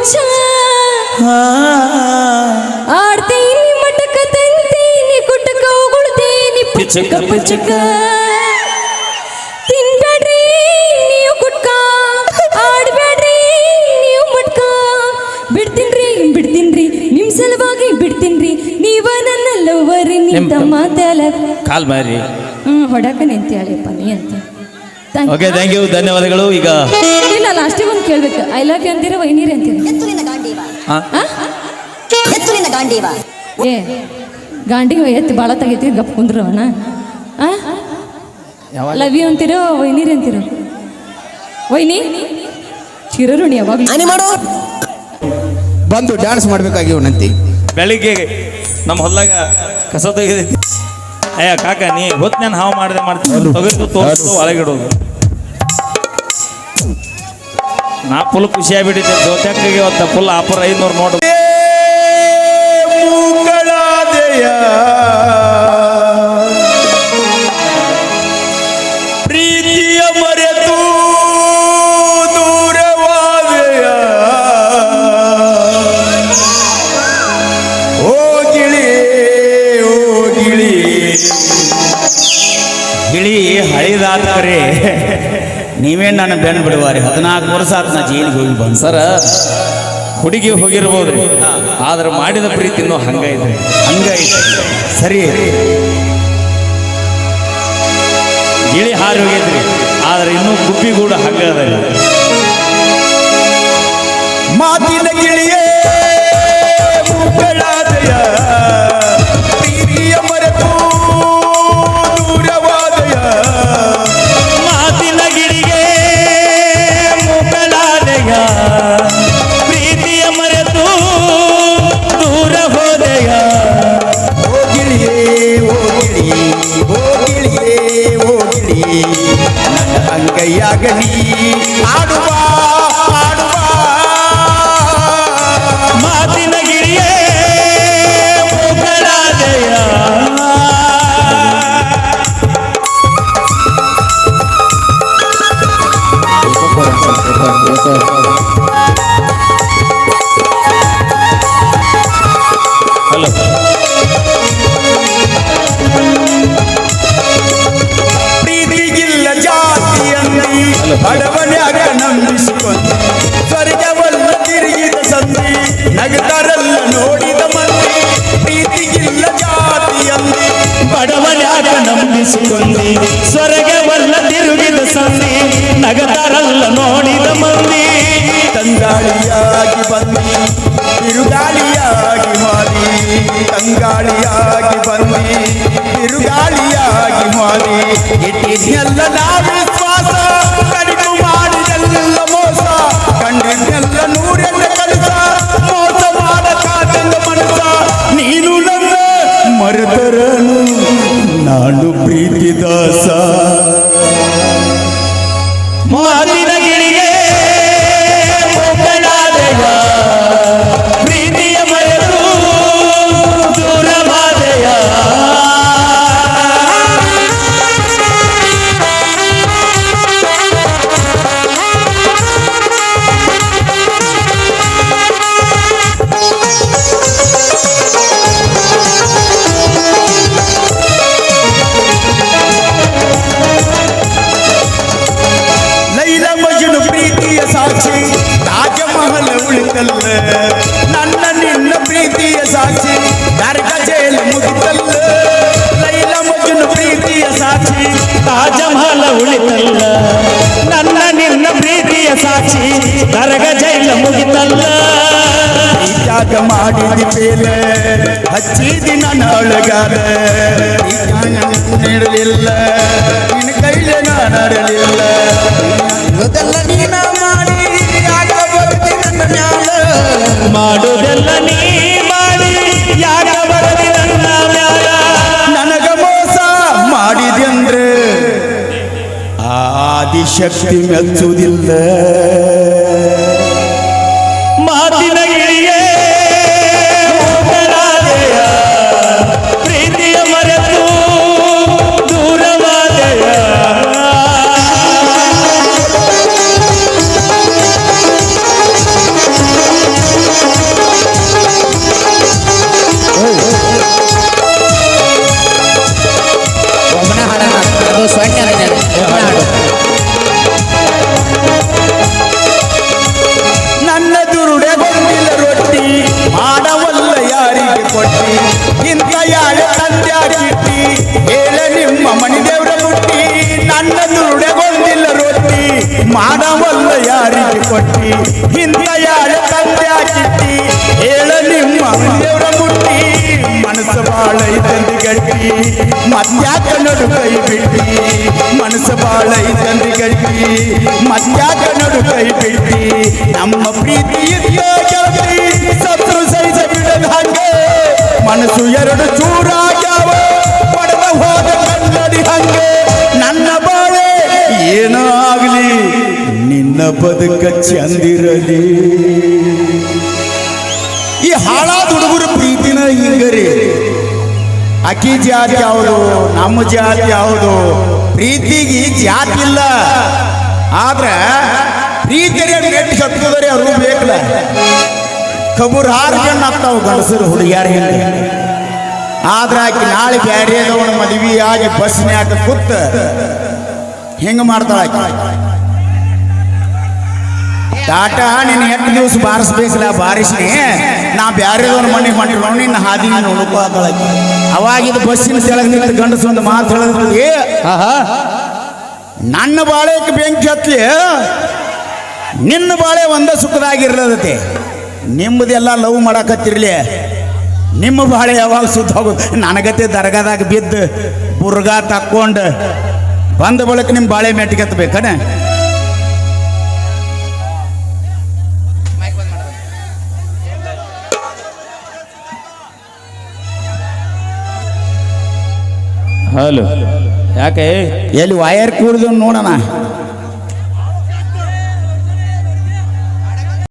ಹುಚ್ಚ ಆಡ್ತೀನಿ ಮಟಕ ತಂತೀನಿ ಕುಟಕ ಉಗುಳ್ತೀನಿ ಪಿಚಕ ಪಿಚಕ ತಿನ್ಬೇಡ್ರಿ ನೀವು ಕುಟ್ಕ ಆಡ್ಬೇಡ್ರಿ ನೀವು ಮಟ್ಕ ಬಿಡ್ತೀನ್ರಿ ನಿಮ್ ಸಲುವಾಗಿ ಬಿಡ್ತೀನ್ರಿ ನೀವ ನನ್ನ ಲವರ್ ನಿಂತ ಮಾತಾಲ ಕಾಲ್ ಮಾರಿ ಹೊಡಕ ನಿಂತ್ಯಾಳಪ್ಪ ನೀ ಅಂತ ಓಕೆ ಥ್ಯಾಂಕ್ ಯು ಧನ್ಯವಾದಗಳು. ಈಗ ಇಲ್ಲ ಲಾಸ್ಟಿಗೆ ಒಂದು ಕೇಳ್ಬೇಕು ಐ ಲವ್ ಯು ಅಂತೀರ ವೈನೀರಿ ಅಂತೀರ ಏ ಗಾಂಡಿಗೆ ಎತ್ತಿ ಭಾಳ ತೆಗೈತಿ ಗಪ್ ಕುಂದ್ರವನ ಲವ್ ಯು ಅಂತೀರೋ ವೈನೀರಿ ಅಂತೀರೋ ವೈನಿ ಚಿರರುಣಿ ಯಾವಾಗ ಬಂದು ಡ್ಯಾನ್ಸ್ ಮಾಡ್ಬೇಕಾಗಿವನಂತಿ ಬೆಳಿಗ್ಗೆ ನಮ್ಮ ಹೊಲ್ದಾಗ ಕಸ ತೆಗೆದೈತಿ ಅಯ್ಯ ಕಾಕ ನೀ ಹೊತ್ತು ನಾನು ಹಾವು ಮಾಡಿದೆ ಮಾಡ್ತೀನಿ ತೊಗರಿದು ತೋರಿಸು ಒಳಗಿಡೋದು ನಾ ಫುಲ್ ಖುಷಿಯಾಗ್ಬಿಟ್ಟಿದ್ದೆ ಜೋತ್ಯಾಕಿಗೆ ಅವತ್ತ ಫುಲ್ ಆಫರ್ 500 ನೋಡು ಪ್ರೀತಿಯ ಮರೆತು ದೂರವಾದೆಯ ಓ ಗಿಳಿ ಗಿಳಿ ಹಳಿದಾದ್ರೆ ನೀವೇ ನನ್ನ ಬೆನ್ನು ಬಿಡುವಾರಿ 14 ವರ್ಷ ಆತ ನಾ ಜೈಲಿಗೆ ಹೋಗಿ ಬಂದು ಸರ ಹುಡುಗಿ ಹೋಗಿರ್ಬೋದ್ರಿ ಆದ್ರೆ ಮಾಡಿದ ಪ್ರೀತಿ ಇನ್ನೂ ಹಂಗೈತೆ ಸರಿ ಗಿಳಿ ಹಾರಿ ಹೋಗಿದ್ರಿ ಆದ್ರೆ ಇನ್ನೂ ಗುಬ್ಬಿಗೂಡ ಹಂಗದ ಮಾತಿನ ಗಿಳಿಯೇ ಮುಕ್ಕಳಾದಯ ಪ್ರೀತಿಯ ಮರೆತು ದೂರವಾದಯ ಮಾತಿನ ಗಿಳಿಗೆ ಮುಕ್ಕಳಾದೆಯ ಪ್ರೀತಿಯ ಮರೆತು ದೂರ ಹೋದೆಯ ಓ ಗಿಳಿಯೇ ಓ ಗಿಳಿಯೇ ಓ ಗಿಳಿಯೇ ಓ ಗಿಳಿಯೇ ನನ್ನ ಅಂಗೈಯಾಗಲಿ ಆಡುವ ಆಡುವ ಮಾತಿನ ಗಿಳಿಯೇ ಮುಕ್ಕಳಾದೆಯ ಹಲೋ ಪ್ರೀತಿಗಿಲ್ಲ ಜಾತಿಯಲ್ಲಿ ಬಡವನ್ಯಾಗ ನಂಬಿಸಿಕೊಂಡು ಸ್ವರ್ಗವಲ್ಲ ತಿರುಗಿದ ಸಂಧಿ ನಗತಾರಲ್ಲ ನೋಡಿದ ಮಂದಿ ಪ್ರೀತಿಗಿಲ್ಲ ಜಾತಿಯಲ್ಲಿ ಬಡವನ್ಯಾಗ ನಂಬಿಸಿಕೊಂಡಿ ಸ್ವರ್ಗವಲ್ಲ ತಿರುಗಿದ ಸಂಧಿ ನಗತಾರಲ್ಲ ನೋಡಿದ ಮಂದಿ ತಂಗಾಳಿಯಾಗಿ ಬಂದಿ ತಿರುಗಾಳಿಯಾಗಿ ಮಾರಿ ತಂಗಾಳಿಯಾಗಿ ಬಂದಿ ತಿರುಗಾಳಿಯಾಗಿ ಮಾರಿ ಇಟ್ಟಿದ್ನೆಲ್ಲ ನಾವು ವಿಶ್ವಾಸ ಕಡಿಮೆ ಮಾಡಿದೆಲ್ಲ ಮೋಸ ಕಂಡಿದ್ನೆಲ್ಲ ನೂರೆಲ್ಲ ಕೆಲಸ ಮೋಸ ಮಾಡಕಾದಂಗ ಮನಸ ನೀನು ನನ್ನ ಮರೆತರನು ನಾನು ಪ್ರೀತಿ ದಾಸ ಮಾತಿನ ಗಿಳಿಗೆ ಮುಕ್ಕಳಾದೆಯ ಪ್ರೀತಿಯ ಮರೆತು ದೂರವಾದೆಯ ಲೈಲಾ ಮಜ್ನು ಪ್ರೀತಿಯ ಸಾಕ್ಷಿ ತಾಜಮಹಲ್ ಉಳಿತಲ್ಲ ನನ್ನ ನಿನ್ನ ಪ್ರೀತಿಯ ಸಾಕ್ಷಿ ನರಕ ಜೈಲು ಮುಗಿತಲ್ಲ ಲೈಲಾ ಮಜ್ನು ಪ್ರೀತಿಯ ಸಾಕ್ಷಿ ತಾಜಮಹಲ ಉಳಿತಲ್ಲ ನನ್ನ ನಿನ್ನ ಪ್ರೀತಿಯ ಸಾಕ್ಷಿ ನರಕ ಜೈಲ ಮುಗಿತಲ್ಲ ತ್ಯಾಗ ಮಾಡಿದ ಮೇಲೆ ಹಚ್ಚಿದಿ ನನ್ನ ಒಳಗಾದ ನೀಡಲಿಲ್ಲ ನಿನ್ನ ಕೈಲೆ ನಾನರಲಿಲ್ಲ ಇದೆಲ್ಲ ನೀನ ಮಾಡಿ ಯಾಕ ಬರ್ತಿ ನನ್ನ ಮ್ಯಾಲ ಮಾಡುವುದೆಲ್ಲ ನೀ ಮಾಡಿ ಯಾಕ ಬರದಿ ನನ್ನ ಮ್ಯಾಲ ನನಗ ಮೋಸ ಮಾಡಿದ್ಯಂದ್ರೆ ಆದಿಶಕ್ತಿ ಮೆಚ್ಚುವುದಿಲ್ಲ ಮಾತಿನ ಗಿಳಿಗೆ ಮುಕ್ಕಳಾದೆಯ ಪ್ರೀತಿಯ ಮರೆತು ದೂರವಾದೆಯ ಯಾಳೆ ತಂದ್ಯಾ ಕಿಟ್ಟಿ ಹೇಳ ನಿಮ್ಮ ಮನೆ ದೇವ್ರ ಮುಟ್ಟಿ ನನ್ನ ದುರುಡೆಗೊಂದಿಲ್ಲ ರೊಟ್ಟಿ ಮಾಡವಲ್ಲ ಯಾರಿಗೆ ಕೊಟ್ಟಿ ಇಂಥ ಯಾಳೆ ತಂದ್ಯಾ ಕಿಟ್ಟಿ ಹೇಳ ನಿಮ್ಮ ಮನೆ ದೇವ್ರ ಮುಟ್ಟಿ ಮನಸ್ಸು ಬಾಳ ಇದ್ದಂದು ಗಟ್ಟಿ ಮತ್ಯಾಕ ನಡು ಕೈ ಬಿಟ್ಟಿ ಮನಸ್ಸು ಬಾಳ ಇದ್ದಂದು ಗಟ್ಟಿ ಮತ್ಯಾಕ ನಡು ಕೈ ಬಿಟ್ಟಿ ನಮ್ಮ ಪ್ರೀತಿ ಇದ್ದ ಗೆಳತಿ ಸತ್ರು ಸಹಿತ ಬಿಡದ ಹಂಗೆ ಮನಸ್ಸು ಎರಡು ಚೂರಾಗ್ಯಾವ ಪಡೆದ ಹೋದ ಕನ್ನಡಿ ಹಂಗೆ ನನ್ನ ಬಾಳೆ ಏನೋ ಆಗಲಿ ನಿನ್ನ ಬದುಕ ಚಂದಿರಲಿ ಈ ಹಾಳಾದ ಹುಡುಗರು ಪ್ರೀತಿನ ಹಿಂಗರಿ ಅಕ್ಕಿ ಜಾತಿ ಯಾವುದು ನಮ್ಮ ಜಾತಿ ಯಾವುದು ಪ್ರೀತಿಗೆ ಜಾತಿ ಇಲ್ಲ ಆದ್ರೆ ಪ್ರೀತಿಯ ನೆಟ್ಟು ಹತ್ತದರಿ ಅವರು ಬೇಕಲ್ಲ ಕಬೂರ್ ಹಾರ್ಕೊಂಡು ಆಗ್ತಾವ ಗಂಡಸರು ಹುಡುಗಿಯಾರ ಹಿಂದೆ ಆದ್ರೆ ಆಕಿ ನಾಳೆ ಬ್ಯಾರೇದವನ ಮದುವೆ ಆಗಿ ಬಸ್ನ್ಯಾಗ ಕೂತ ಹಿಂಗ ಮಾಡ್ತಾಳ ಆಕಿ ಟಾಟಾ ನಿನ್ನ ಎಷ್ಟು ದಿವಸ ಬಾರಿಸ್ಬೇಕಲ್ಲ ಬಾರಿಸ್ನಿ ನಾ ಬ್ಯಾರೇದವನ ಮನೆ ಹೊಂಟಿರೋ ನಿನ್ನ ಹಾದಿ ನೋಡ್ಕೋ ಆಕಳಾಕಿ ಅವಾಗಿದ್ದು ಬಸ್ಸಿನ ಕೆಳಗೆ ನಿಂತ ಗಂಡಸು ಒಂದು ಮಾತು ಹೇಳಿದ್ರಿ ನನ್ನ ಬಾಳೆಗೆ ಬೆಂಕಿ ಹತ್ಲಿ ನಿನ್ನ ಬಾಳೆ ಒಂದ ಸುಖದಾಗಿರ್ಲದತೆ ನಿಮ್ಮದೆಲ್ಲ ಲವ್ ಮಾಡಕತ್ತಿರ್ಲಿ ನಿಮ್ಮ ಬಾಳೆ ಯಾವಾಗ ಸುತ್ತ ಹೋಗೋದು ನನಗತ್ತೆ ದರ್ಗಾದಾಗ ಬಿದ್ದು ಬುರ್ಗ ತಕ್ಕೊಂಡು ಬಂದ ಬಳಿಕ ನಿಮ್ಮ ಬಾಳೆ ಮೆಟ್ಟಿಗೆ ಹತ್ಬೇಕನ ಹಲೋ ಯಾಕೆ ಎಲ್ಲಿ ವಯರ್ ಕೂಡಿದ ನೋಡೋಣ